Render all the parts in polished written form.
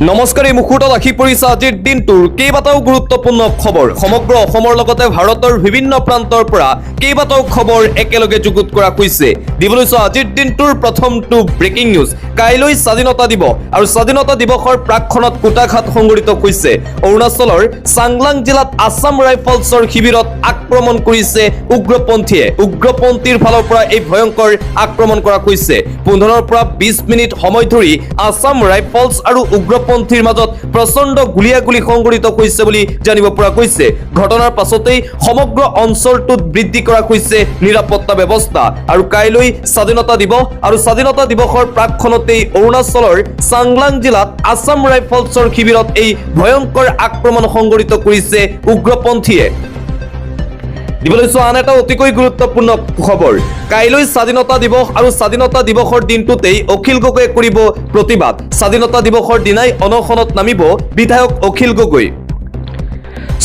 নমস্কাৰ, এই মুহূৰ্তত আহি পৰিছে আজিৰ দিনটোৰ কেইবাটাও গুৰুত্বপূৰ্ণ খবৰ। সমগ্ৰ অসমৰ লগতে ভাৰতৰ বিভিন্ন প্ৰান্তৰ পৰা কেইবাটাও খবৰ একেলগে যুগুত কৰা হৈছে। দিবলৈ চোৱা আজিৰ দিনটোৰ প্ৰথমটো ব্ৰেকিং নিউজ। কাইলৈ স্বাধীনতা দিৱস আৰু স্বাধীনতা দিৱসৰ প্ৰাকক্ষণত কুটাঘাত সংঘটিত হৈছে। অৰুণাচলৰ চাংলাং জিলাত আছাম ৰাইফলছৰ শিবিৰত আক্ৰমণ কৰিছে উগ্ৰপন্থীয়ে। উগ্ৰপন্থীৰ ফালৰ পৰা এই ভয়ংকৰ আক্ৰমণ কৰা হৈছে। 15 পৰা 20 মিনিট সময় ধৰি আছাম ৰাইফলছ আৰু উগ্ৰপন্থীৰ মাজত প্ৰচণ্ড গুলিয়াগুলি সংঘটিত হৈছে বুলি জানিব পৰা গৈছে। ঘটনাৰ পাছতেই সমগ্ৰ অঞ্চলটোত বৃদ্ধি কৰা হৈছে নিৰাপত্তা ব্যৱস্থা। আৰু কাইলৈ স্বাধীনতা দিৱস আৰু স্বাধীনতা দিৱসৰ প্ৰাকক্ষণতেই অৰুণাচলৰ চাংলাং জিলাত আছাম ৰাইফলছৰ শিবিৰত এই ভয়ংকৰ আক্ৰমণ সংঘটিত কৰিছে উগ্ৰপন্থীয়ে। দিবলৈ চোৱা আন এটা অতিকৈ গুৰুত্বপূৰ্ণ খবৰ। কাইলৈ স্বাধীনতা দিৱস আৰু স্বাধীনতা দিৱসৰ দিনটোতেই অখিল গগৈয়ে কৰিব প্ৰতিবাদ। স্বাধীনতা দিৱসৰ দিনাই অনশনত নামিব বিধায়ক অখিল গগৈ।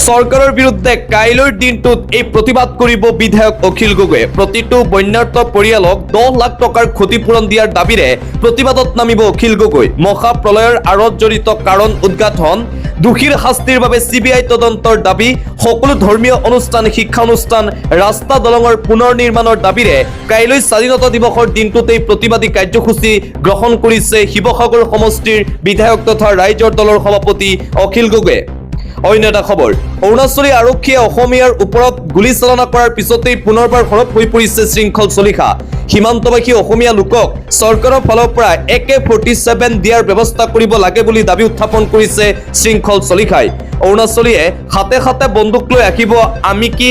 চৰকাৰৰ বিৰুদ্ধে কাইলৈৰ দিনটোত এই প্ৰতিবাদ কৰিব বিধায়ক অখিল গগৈয়ে। প্ৰতিটো বন্যাৰ্ত পৰিয়ালক 10 লাখ টকাৰ ক্ষতিপূৰণ দিয়াৰ দাবীৰে প্ৰতিবাদত নামিব অখিল গগৈ। মহা প্ৰলয়ৰ আঁৰত জড়িত কাৰণ উদ্ঘাটন, দোষীৰ শাস্তিৰ বাবে CBI তদন্তৰ দাবী, সকলো ধৰ্মীয় অনুষ্ঠান, শিক্ষানুষ্ঠান, ৰাস্তা দলঙৰ পুনৰ নিৰ্মাণৰ দাবীৰে কাইলৈ স্বাধীনতা দিৱসৰ দিনটোতেই প্ৰতিবাদী কাৰ্যসূচী গ্ৰহণ কৰিছে শিৱসাগৰ সমষ্টিৰ বিধায়ক তথা ৰাইজৰ দলৰ সভাপতি অখিল গগৈয়ে। অন্য এটা খবৰ, অৰুণাচলী আৰক্ষীয়ে অসমীয়াৰ ওপৰত গুলীচালনা কৰাৰ পিছতেই পুনৰবাৰ সৰব হৈ পৰিছে শৃংখল চলিহা। সীমান্তবাসী অসমীয়া লোকক চৰকাৰৰ ফালৰ পৰা AK-47 দিয়াৰ ব্যৱস্থা কৰিব লাগে বুলি দাবী উত্থাপন কৰিছে শৃংখল চলিহাই। অৰুণাচলীয়ে হাতে হাতে বন্দুক লৈ আহিব, আমি কি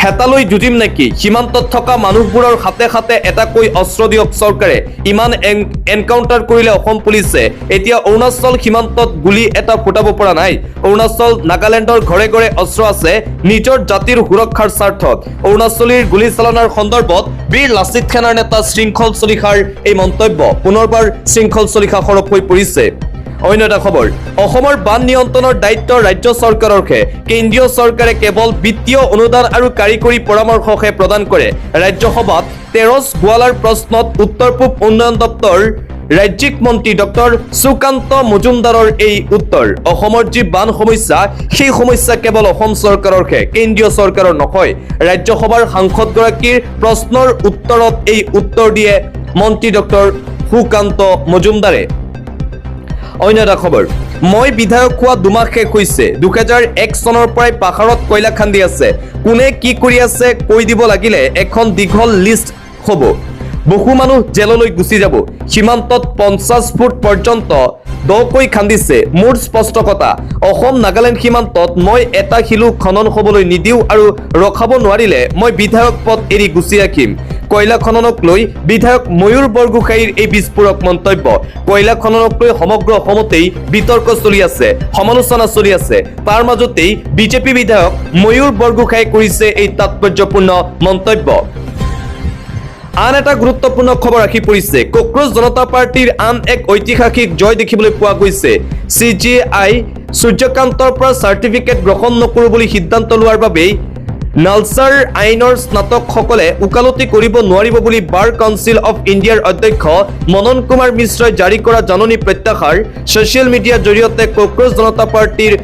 হেতালৈ যুঁজিম নেকি? সীমান্তত থকা মানুহবোৰৰ হাতে হাতে এটাকৈ অস্ত্ৰ দিয়ক চৰকাৰে। ইমান এনকাউণ্টাৰ কৰিলে অসম পুলিচে, এতিয়া অৰুণাচল সীমান্তত গুলী এটা ফুটাব পৰা নাই। অৰুণাচল নাগালেণ্ডৰ ঘৰে ঘৰে অস্ত্ৰ আছে নিজৰ জাতিৰ সুৰক্ষাৰ স্বাৰ্থত। অৰুণাচলীৰ গুলীচালনাৰ সন্দৰ্ভত বীৰ লাচিত সেনাৰ নেতা শৃংখল চলিহাৰ এই মন্তব্য। পুনৰবাৰ শৃংখল চলিহা সৰব হৈ পৰিছে। অন্য এটা খবৰ, অসমৰ বান নিয়ন্ত্ৰণৰ দায়িত্ব ৰাজ্য চৰকাৰৰহে। কেন্দ্ৰীয় চৰকাৰে কেৱল বিত্তীয় অনুদান আৰু কাৰিকৰী পৰামৰ্শহে প্ৰদান কৰে। ৰাজ্যসভাত তেৰছ গোৱালাৰ প্ৰশ্নত উত্তৰ পূব উন্নয়ন দপ্তৰ ৰাজ্যিক মন্ত্ৰী ডক্টৰ সুকান্ত মজুমদাৰৰ এই উত্তৰ। অসমৰ যি বান সমস্যা, সেই সমস্যা কেৱল অসম চৰকাৰৰহে, কেন্দ্ৰীয় চৰকাৰৰ নহয়। ৰাজ্যসভাৰ সাংসদগৰাকীৰ প্ৰশ্নৰ উত্তৰত এই উত্তৰ দিয়ে মন্ত্ৰী ডক্টৰ সুকান্ত মজুমদাৰে। অন্য এটা খবৰ, মই বিধায়ক হোৱা 2 মাহ শেষ হৈছে। 2001 চনৰ পৰাই পাহাৰত কয়লা খান্দি আছে। কোনে কি কৰি আছে কৈ দিব লাগিলে এখন দীঘল লিষ্ট হ'ব। বহু মানুহ জেললৈ গুচি যাব। সীমান্তত 50 ফুট পৰ্যন্ত দকৈ খান্দিছে। মোৰ স্পষ্ট কথা, অসম নাগালেণ্ড সীমান্তত মই এটা শিলো খনন হ'বলৈ নিদিওঁ আৰু ৰখাব নোৱাৰিলে মই বিধায়ক পদ এৰি গুচি ৰাখিম। কয়লা খননক লৈ বিধায়ক ময়ূৰ বৰগোহাঁইৰ এই বিস্ফোৰক মন্তব্য। কয়লা খননক লৈ সমগ্ৰ অসমতেই বিতৰ্ক চলি আছে, সমালোচনা চলি আছে। তাৰ মাজতেই বিজেপি বিধায়ক ময়ূৰ বৰগোহাঁইয়ে কৰিছে এই তাৎপৰ্যপূৰ্ণ মন্তব্য। আন এটা গুৰুত্বপূৰ্ণ খবৰ আহি পৰিছে। কক্ৰোচ জনতা পাৰ্টিৰ আন এক ঐতিহাসিক জয় দেখিবলৈ পোৱা গৈছে। CJI সূৰ্যকান্তৰ পৰা চাৰ্টিফিকেট গ্ৰহণ নকৰোঁ বুলি সিদ্ধান্ত লোৱাৰ বাবেই নালচাৰ আইনৰ স্নাতকসকলে ওকালতি কৰিব নোৱাৰিব বুলি বাৰ কাউন্সিল অফ ইণ্ডিয়াৰ অধ্যক্ষ মনন কুমাৰ মিশ্ৰই জাৰি কৰা জাননী প্ৰত্যাহাৰ। ছ'চিয়েল মিডিয়াৰ জৰিয়তে কক্ৰোচ জনতা পাৰ্টিৰ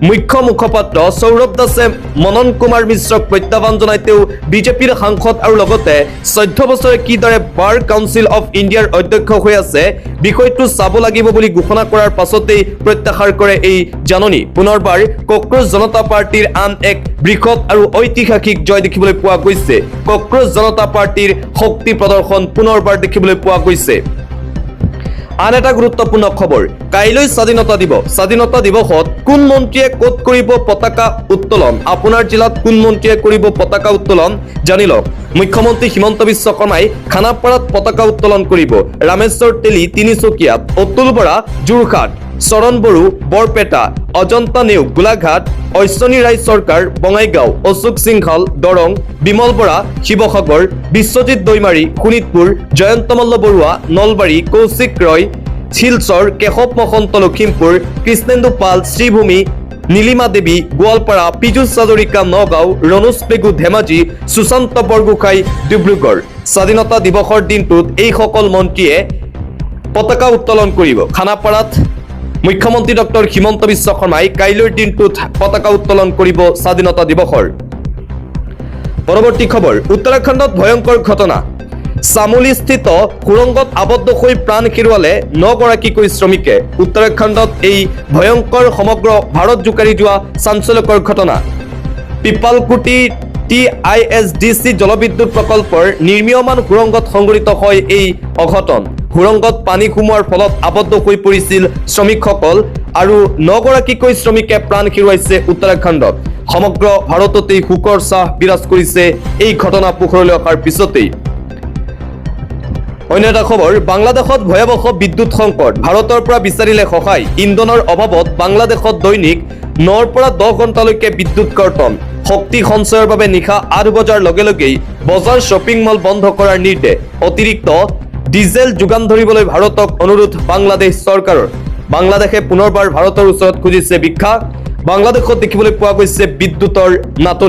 মুখ্য মুখপাত্ৰ সৌৰভ দাসে মনন কুমাৰ মিশ্ৰক প্ৰত্যাহ্বান জনাই তেওঁ বিজেপিৰ সাংসদ আৰু লগতে 14 বছৰে কিদৰে বাৰ কাউন্সিল অফ ইণ্ডিয়াৰ অধ্যক্ষ হৈ আছে বিষয়টো চাব লাগিব বুলি ঘোষণা কৰাৰ পাছতেই প্ৰত্যাহাৰ কৰে এই জাননী। পুনৰবাৰ কক্ৰোচ জনতা পাৰ্টিৰ আন এক বৃহৎ আৰু ঐতিহাসিক জয় দেখিবলৈ পোৱা গৈছে। কক্ৰোচ জনতা পাৰ্টিৰ শক্তি প্ৰদৰ্শন পুনৰবাৰ দেখিবলৈ পোৱা গৈছে। আন এটা গুৰুত্বপূৰ্ণ খবৰ, কাইলৈ স্বাধীনতা দিৱস। স্বাধীনতা দিৱসত কোন মন্ত্ৰীয়ে ক'ত কৰিব পতাকা উত্তোলন? আপোনাৰ জিলাত কোন মন্ত্ৰীয়ে কৰিব পতাকা উত্তোলন জানি লওক। মুখ্যমন্ত্ৰী হিমন্ত বিশ্ব শৰ্মাই খানাপাৰাত পতাকা উত্তোলন কৰিব। ৰামেশ্বৰ তেলী তিনিচুকীয়াত, অতুল বৰা যোৰহাট, চৰণ বড়ো বৰপেটা, অজন্তা নেওগ গোলাঘাট, অশ্বনী ৰায় চৰকাৰ বঙাইগাঁও, অশোক সিংঘল দৰং, বিমল বৰা শিৱসাগৰ, বিশ্বজিৎ দৈমাৰী শোণিতপুৰ, জয়ন্ত মল্ল বৰুৱা নলবাৰী, কৌশিক ৰয় শিলচৰ, কেশৱ মহন্ত লখিমপুৰ, কৃষ্ণেন্দু পাল শ্ৰীভূমি, নীলিমা দেৱী গোৱালপাৰা, পীযুষ হাজৰিকা নগাঁও, ৰণোজ পেগু ধেমাজি, সুশান্ত বৰগোহাঁই ডিব্ৰুগড়। স্বাধীনতা দিৱসৰ দিনটোত এইসকল মন্ত্ৰীয়ে পতাকা উত্তোলন কৰিব। খানাপাৰাত মুখ্যমন্ত্ৰী ডক্টৰ হিমন্ত বিশ্ব শৰ্মাই কাইলৈৰ দিনটোত পতাকা উত্তোলন কৰিব স্বাধীনতা দিৱসৰ। পৰৱৰ্তী খবৰ, উত্তৰাখণ্ডত ভয়ংকৰ ঘটনা। চামোলীস্থিত সুৰংগত আবদ্ধ হৈ প্ৰাণ হেৰুৱালে 9 গৰাকীকৈ শ্ৰমিকে। উত্তৰাখণ্ডত এই ভয়ংকৰ সমগ্ৰ ভাৰত জোকাৰি যোৱা চাঞ্চল্যকৰ ঘটনা। পিপালকুটি TISDC জলবিদ্যুৎ প্ৰকল্পৰ নিৰ্মীয়মান সুৰংগত সংঘটিত হয় এই অঘটন। সুৰংগত পানী সোমোৱাৰ ফলত আবদ্ধ হৈ পৰিছিল শ্ৰমিকসকল আৰু 9 গৰাকীকৈ শ্ৰমিকে প্ৰাণ হেৰুৱাইছে উত্তৰাখণ্ডত। সমগ্ৰ ভাৰততেই শোকৰ ছাঁ বিৰাজ কৰিছে এই ঘটনা পোহৰলৈ অহাৰ পিছতেই। অন্য এটা খবৰ, বাংলাদেশত ভয়াৱহ বিদ্যুৎ সংকট। ভাৰতৰ পৰা বিচাৰিলে সহায়। ইন্ধনৰ অভাৱত বাংলাদেশত দৈনিক 9ৰ পৰা 10 ঘণ্টালৈকে বিদ্যুৎ কৰ্তন। শক্তি সঞ্চয়ৰ বাবে নিশা 8 বজাৰ লগে লগেই বজাৰ শ্বপিং মল বন্ধ কৰাৰ নিৰ্দেশ। অতিৰিক্ত ডিজেল যোগান ধৰিবলৈ ভাৰতক অনুৰোধ বাংলাদেশ চৰকাৰৰ। বাংলাদেশে পুনৰবাৰ ভাৰতৰ ওচৰত খুজিছে ভিক্ষা। বাংলাদেশত দেখিবলৈ পোৱা গৈছে বিদ্যুৎৰ নাটনি।